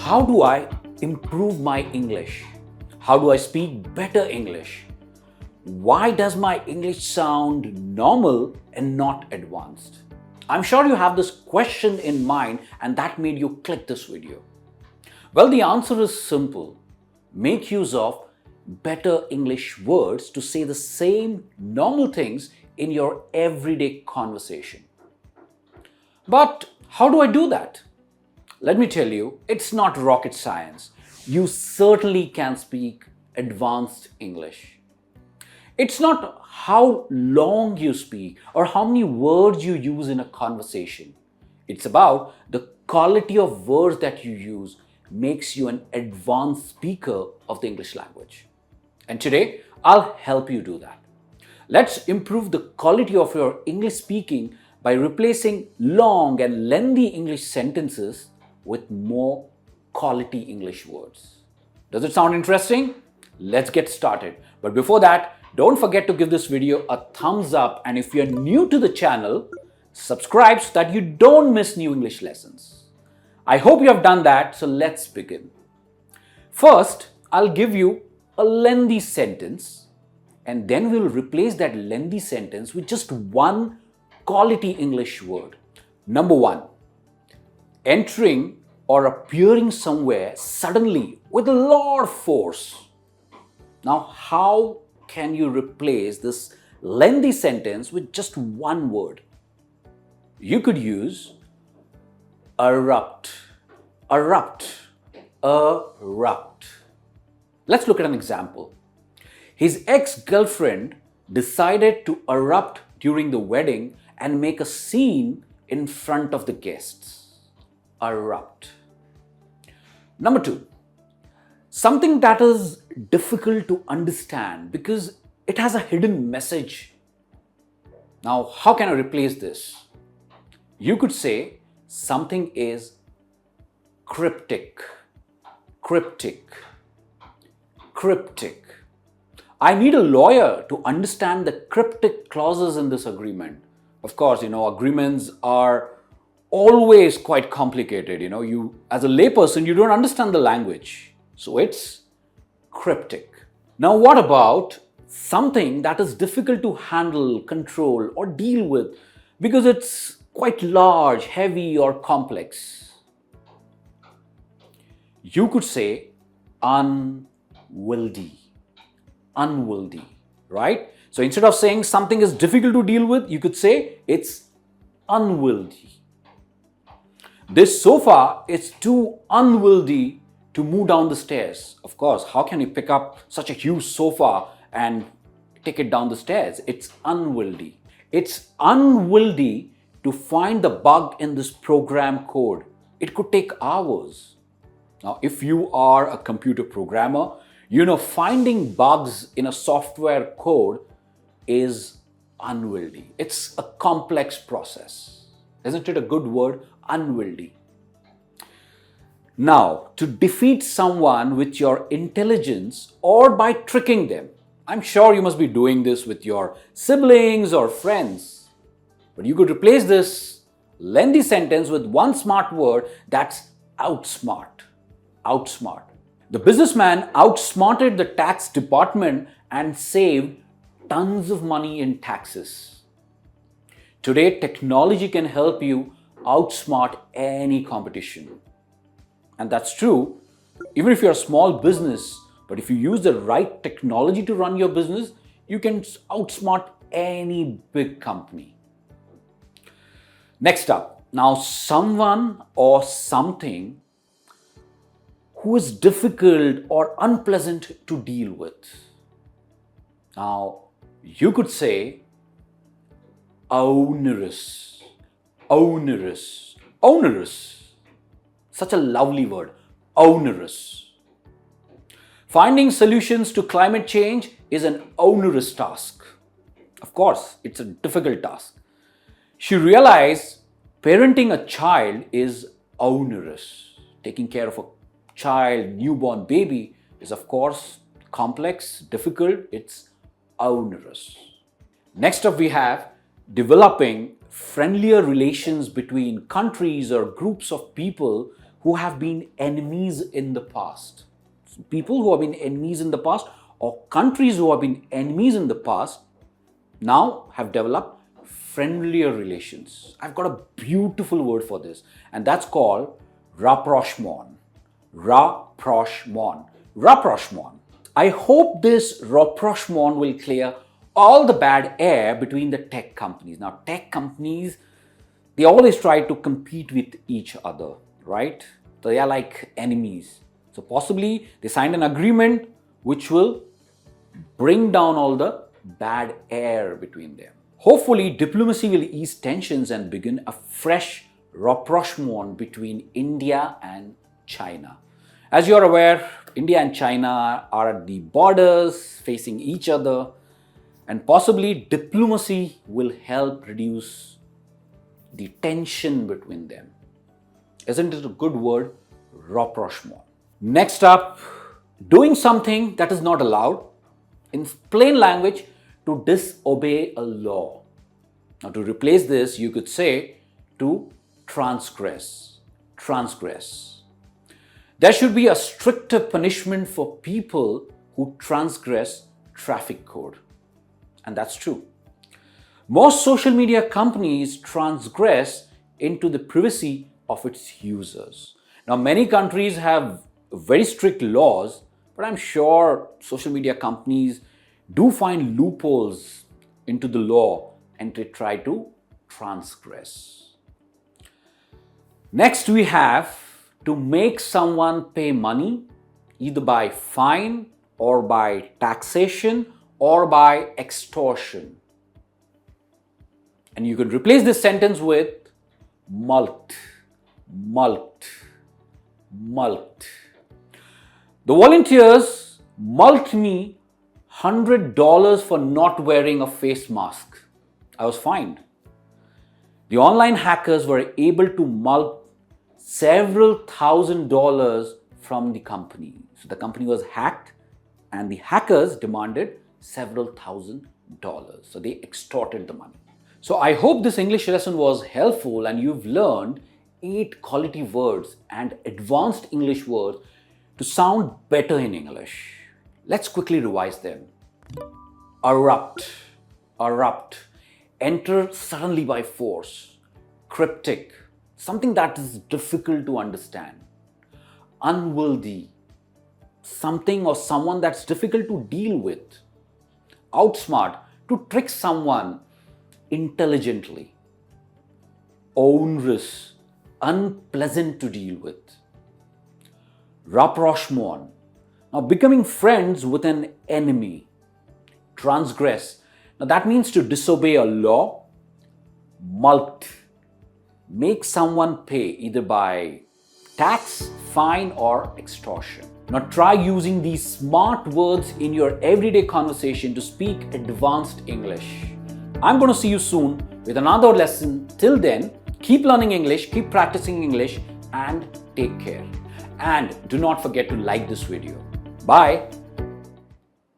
How do I improve my English? How do I speak better English? Why does my English sound normal and not advanced? I'm sure you have this question in mind and that made you click this video. Well, the answer is simple. Make use of better English words to say the same normal things in your everyday conversation. But how do I do that? Let me tell you, it's not rocket science. You certainly can speak advanced English. It's not how long you speak or how many words you use in a conversation. It's about the quality of words that you use makes you an advanced speaker of the English language. And today, I'll help you do that. Let's improve the quality of your English speaking by replacing long and lengthy English sentences with more quality English words. Does it sound interesting? Let's get started. But before that, don't forget to give this video a thumbs up, and if you're new to the channel, subscribe so that you don't miss new English lessons. I hope you have done that, so let's begin. First, I'll give you a lengthy sentence, and then we'll replace that lengthy sentence with just one quality English word. Number one, entering or appearing somewhere suddenly with a lot of force. Now, how can you replace this lengthy sentence with just one word? You could use erupt, erupt, erupt. Let's look at an example. His ex-girlfriend decided to erupt during the wedding and make a scene in front of the guests. Erupt. Number two, something that is difficult to understand because it has a hidden message. Now, how can I replace this? You could say something is cryptic, cryptic, cryptic. I need a lawyer to understand the cryptic clauses in this agreement. Of course, agreements are always quite complicated. You as a layperson, you don't understand the language. So it's cryptic. Now, what about something that is difficult to handle, control, or deal with because it's quite large, heavy, or complex? You could say unwieldy, unwieldy, right? So instead of saying something is difficult to deal with, you could say it's unwieldy. This sofa is too unwieldy to move down the stairs. Of course, how can you pick up such a huge sofa and take it down the stairs? It's unwieldy. It's unwieldy to find the bug in this program code. It could take hours. Now, if you are a computer programmer, finding bugs in a software code is unwieldy. It's a complex process. Isn't it a good word? Unwieldy. Now, to defeat someone with your intelligence or by tricking them, I'm sure you must be doing this with your siblings or friends. But you could replace this lengthy sentence with one smart word that's outsmart. Outsmart. The businessman outsmarted the tax department and saved tons of money in taxes. Today, technology can help you outsmart any competition. And that's true, even if you're a small business, but if you use the right technology to run your business, you can outsmart any big company. Next up, now someone or something who is difficult or unpleasant to deal with. Now, you could say onerous, onerous, onerous. Such a lovely word, onerous. Finding solutions to climate change is an onerous task. Of course, it's a difficult task. She realized parenting a child is onerous. Taking care of a child, newborn baby is of course complex, difficult, it's onerous. Next up we have developing friendlier relations between countries or groups of people who have been enemies in the past. People who have been enemies in the past, or countries who have been enemies in the past, now have developed friendlier relations. I've got a beautiful word for this, and that's called rapprochement. Rapprochement. Rapprochement. I hope this rapprochement will clear all the bad air between the tech companies. Now, tech companies, they always try to compete with each other, right? So they are like enemies. So possibly they signed an agreement which will bring down all the bad air between them. Hopefully, diplomacy will ease tensions and begin a fresh rapprochement between India and China. As you're aware, India and China are at the borders facing each other, and possibly diplomacy will help reduce the tension between them. Isn't it a good word? Rapprochement. Next up, doing something that is not allowed. In plain language, to disobey a law. Now, to replace this, you could say to transgress. Transgress. There should be a stricter punishment for people who transgress traffic code. And that's true. Most social media companies transgress into the privacy of its users. Now, many countries have very strict laws, but I'm sure social media companies do find loopholes into the law and they try to transgress. Next, we have to make someone pay money either by fine or by taxation or by extortion. And you could replace this sentence with mult, mult, mult. The volunteers mulcted me $100 for not wearing a face mask. I was fined. The online hackers were able to mulct several $1,000s from the company. So the company was hacked and the hackers demanded several $1,000s. So they extorted the money. So I hope this English lesson was helpful and you've learned 8 quality words and advanced English words to sound better in English. Let's quickly revise them. Erupt, erupt, enter suddenly by force. Cryptic, something that is difficult to understand. Unwieldy, something or someone that's difficult to deal with. Outsmart, to trick someone intelligently. Onerous, unpleasant to deal with. Rapprochement, now becoming friends with an enemy. Transgress, now that means to disobey a law. Mulct, make someone pay either by tax, fine or extortion. Now try using these smart words in your everyday conversation to speak advanced English. I'm going to see you soon with another lesson. Till then, keep learning English, keep practicing English and take care. And do not forget to like this video. Bye.